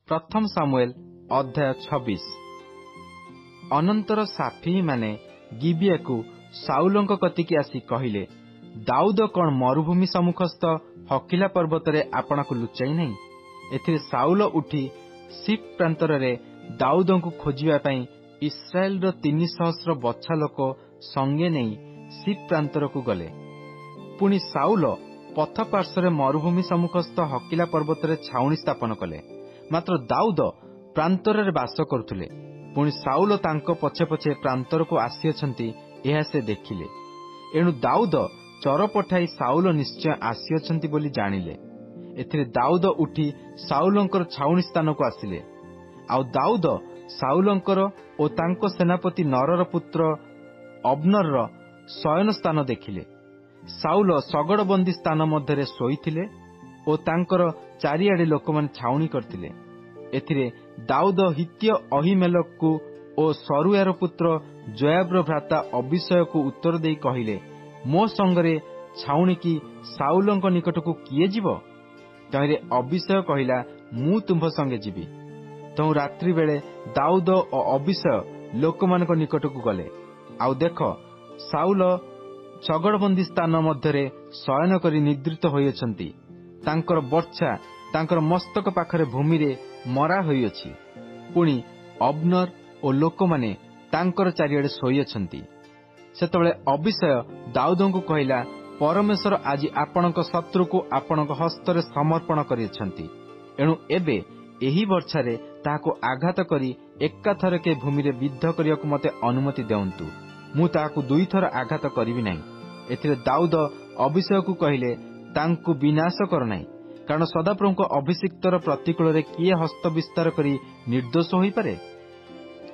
प्रथम सामुएल अध्याय 26। अनंतर साफी माने गिबिया को साउलंक कतिकी आसी कहिले, दाऊद कौन मरुभूमि सम्मुखस्थ हकिला पर्वत रे आपना को लुचाई नहीं। एथिरे साउल उठी सिप प्रांतर रे दाऊद को खोजिबा पई इस्राएल रो 300 बछा लोक संगे नहीं सिप प्रांतर को गले। पुणी साउल पथ पार्श्व मरुभूमि सम्मुखस्थ हकिला पर्वत रे छाउणी स्थापन कले। मात्र दाऊद प्रांतर रे बास करुथुले। पुणी साउल तांको पछे पछे प्रांतर को आसीअछंती एहा से देखिले। एणु दाऊद चर पठाई साउल निश्चय आसीअछंती बोली जानिले। एथिरे दाऊद उठी साउलंकर छाउणी स्थान को आसिले। आउ दाऊद साउलंकर ओ तांको सेनापति नरर पुत्र अब्नर शयन स्थान देखिले। साउल सगड़बंदी स्थान मध्य शोइथिले ओ तांकर चारिआडे लोक माने छाउणी करथिले। एथिरे दाऊद हित्य अहिमेलक को ओ सरुयार पुत्र जोयाबर भ्राता अभिषय को उत्तर देई कहिले, मो संगरे छाउणी की साउलंक निकट को किए जीव? तहिरे अभिषय कहिला, मु तुम संगे जीवी। तो रात्रि बेले दाऊद और अभिषय लोक मानक निकट को गले। आउ देख, साउल सगड़बंदी स्थान मध्य शयन करी निद्रित होइछंती। तांकर बर्छा तांकर मस्तक पाखरे भूमि रे मरा होइछि। पुणी अब्नर ओ लोक माने तांकर चारिआडे शोइछंती। सेतबेले अभिषय दाऊद को कहिला, परमेश्वर आज आपणक शत्रु को आपणक हस्तरे समर्पण करिछंती। एणु एबे एही वर्षारे ताहाको आघात करी एकाथरके भूमि रे विद्ध करियाकु मते अनुमति देउंतु। मु ताहाको दुई थर आघात करिवि नाही। एथिरे दाऊद अभिषय को कहिले, तांकु विनाश कर नाही, कारण सदाप्रभुको अभिषिक्तर प्रतिकूल रे किए हस्त विस्तार करी निर्दोष होई पारे।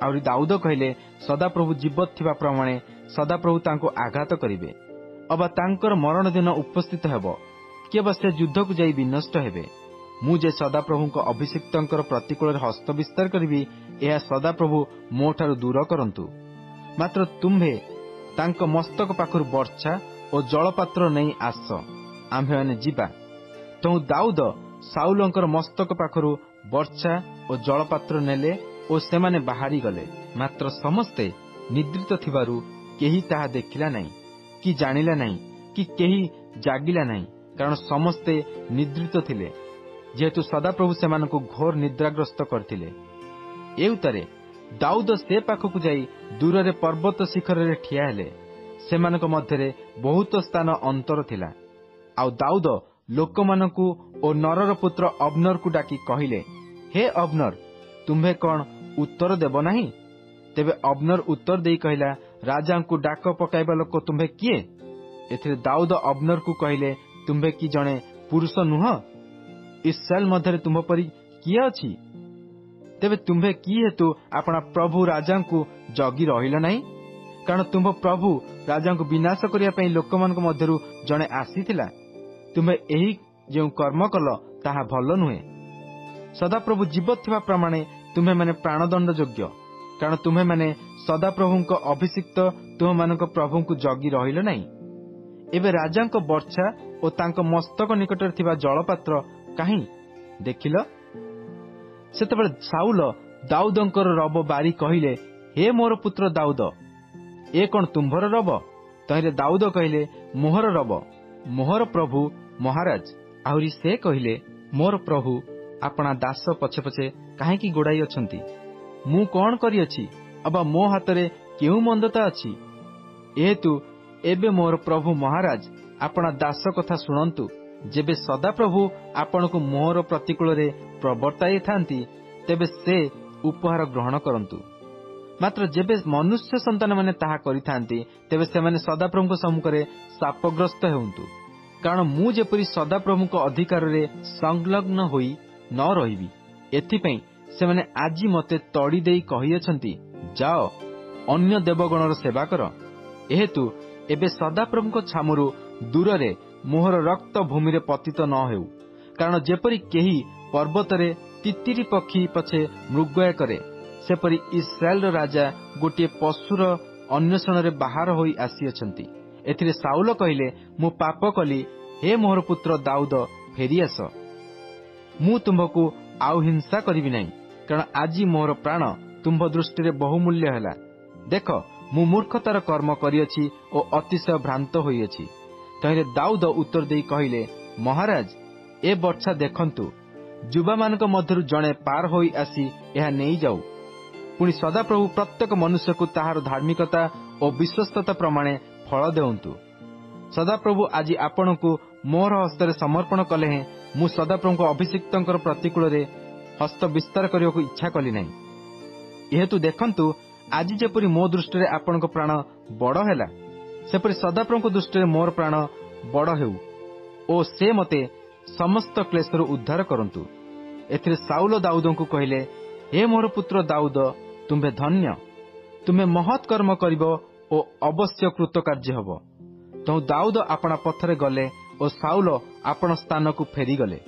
आउरी दाऊद कहिले, सदाप्रभु जीवत थिबा प्रमाणे सदाप्रभु तांको आघात करिवे। अबा तांकर मरण दिन उपस्थित हेबो, केबा से युद्ध को जाई विनष्ट हेबे। मु जे सदाप्रभुको अभिषिक्तंकर प्रतिकूल रे हस्त विस्तार करिवि, एहा सदाप्रभु मोठारु दूर करंतु। मात्र तुम्भे तांको मस्तक पाखरु वर्षा ओ जलपात्र नहीं आस, आम्भे माने जीवा। तो दाऊद साउलंकर मस्तक पाखरु वर्षा ओ जलपात्र नेले ओ सेमाने बाहारी गले। मात्र समस्ते निद्रित थिबारु केही ताहा देखिला नहीं कि जानिला नहीं कि केही जागिला नहीं, कारण समस्ते निद्रित थिले, जेहेतु सदाप्रभु सेमानकु घोर निद्राग्रस्त करथिले। एउतारे दाऊद से पाखकु जाई दूर रे पर्वत शिखर रे ठिया हेले। सेमानक मध्यरे बहुत स्थान अंतर थिला। आउ दाऊद लोकमानकु ओ नरर पुत्र अब्नर को डाकी कहिले, हे अब्नर, तुम्हे कौन उत्तर देब नाही? तेबे अब्नर उत्तर देई कहिला, राजा को डाक पकाइबा लोक तुम्हे किए? एथिरे दाऊद अब्नर को कहिले, तुम्हे कि जणे पुरुष नुह? इस्राएल मध्यरे तुम परी किए अछि? तेबे तुम्हे कि हेतु अपना प्रभु राजा को जगी रहिल नाही? कारण तुम प्रभु राजा को विनाश करिया पई लोकमानक मध्यरु जणे आसीथिला। तुम्हे एही जे कर्म कल ताहा भल नुहे। सदाप्रभु जीवत थिबा प्रमाणे तुम्हे माने प्राणदंड योग्य, कारण तुम्हे माने सदाप्रभुको अभिषिक्त तुम मानक प्रभु को जगी रहिल नाही। एबे राजांक वर्षा ओ तांको मस्तक निकटरे थिबा जलपात्र काहे देखिल? सेतबेले साउल दाऊदंकर रब बारी कहिले, हे मोर पुत्र दाऊद, ए कोन तुम्भर रब? तहिरे दाऊद कहिले, मोहर रब, मोहर प्रभु महाराज। आहुरी से कहिले, मोर प्रभु आपना दास पछे पछे काहेकि गोड़ाई अछंती? मु कौन करिअछि? अबा मो हातरे केउ मंदता अछि? एहेतु एबे मोर प्रभु महाराज आपना दास कथा सुनंतु। जेबे सदाप्रभु आपनको मोहर प्रतिकूल रे प्रवर्ताई थांती, तेबे से उपहार ग्रहण करंतु। मात्र जेबे मनुष्य संतान माने ताहा करिथांती, तेबे से माने सदाप्रभुको सम्मुखरे शापग्रस्त हेउंतु। कारण मु जेपरि सदाप्रभुको अधिकार रे संलग्न होई न रहिबी, एथिपई से माने आजी मते तड़ी देई कहियछंती, जाओ अन्य देवगणर सेवा कर। एहेतु एबे सदाप्रभुको छामुरु दूर रे मोहर रक्त भूमि रे पतित न हेउ। कारण जेपरि केही पर्वत रे तितिरी पक्षी पछे मृगया करे, सेपरि इस्राएल राजा गोटे पशुर अन्वेषण रे बाहर होई आसीअछंती। एथिरे साउल कहिले, मु पाप कली, हे मोहर पुत्र दाऊद, फेरी आस। मु तुमको ଆଉ ହିଂସା କରିବି ନାହିଁ, କାରଣ ଆଜି ମୋର ପ୍ରାଣ ତୁମ୍ଭ ଦୃଷ୍ଟିରେ ବହୁମୂଲ୍ୟ ହେଲା। ଦେଖ, ମୁଁ ମୂର୍ଖତାର କର୍ମ କରିଅଛି ଓ ଅତିଶୟ ଭ୍ରାନ୍ତ ହୋଇଅଛି। ତହିଁରେ ଦାଉଦ ଉତ୍ତର ଦେଇ କହିଲେ, ମହାରାଜ, ଏ ବର୍ଚ୍ଛା ଦେଖନ୍ତୁ, ଯୁବାମାନଙ୍କ ମଧ୍ୟରୁ ଜଣେ ପାର ହୋଇ ଆସି ଏହା ନେଇଯାଉ। ପୁଣି ସଦାପ୍ରଭୁ ପ୍ରତ୍ୟେକ ମନୁଷ୍ୟକୁ ତାହାର ଧାର୍ମିକତା ଓ ବିଶ୍ୱସ୍ତତା ପ୍ରମାଣେ ଫଳ ଦେଉନ୍ତୁ। ସଦାପ୍ରଭୁ ଆଜି ଆପଣଙ୍କୁ ମୋହର ହସ୍ତରେ ସମର୍ପଣ କଲେ ହେଁ ମୁଁ ସଦାପ୍ରଭୁଙ୍କ ଅଭିଷିକ୍ତଙ୍କର ପ୍ରତିକୂଳରେ ହସ୍ତ ବିସ୍ତାର କରିବାକୁ ଇଚ୍ଛା କଲି ନାହିଁ। ଏହେତୁ ଦେଖନ୍ତୁ, ଆଜି ଯେପରି ମୋ ଦୃଷ୍ଟିରେ ଆପଣଙ୍କ ପ୍ରାଣ ବଡ଼ ହେଲା, ସେପରି ସଦାପ୍ରଭୁଙ୍କ ଦୃଷ୍ଟିରେ ମୋର ପ୍ରାଣ ବଡ଼ ହେଉ ଓ ସେ ମୋତେ ସମସ୍ତ କ୍ଲେଶରୁ ଉଦ୍ଧାର କରନ୍ତୁ। ଏଥିରେ ସାଉଲ ଦାଉଦଙ୍କୁ କହିଲେ, ହେ ମୋର ପୁତ୍ର ଦାଉଦ, ତୁମ୍ଭେ ଧନ୍ୟ, ତୁମେ ମହତ୍ କର୍ମ କରିବ ଓ ଅବଶ୍ୟ କୃତକାର୍ଯ୍ୟ ହେବ। ତେଣୁ ଦାଉଦ ଆପଣା ପଥରେ ଗଲେ ଓ ସାଉଲ ଆପଣା ସ୍ଥାନକୁ ଫେରିଗଲେ।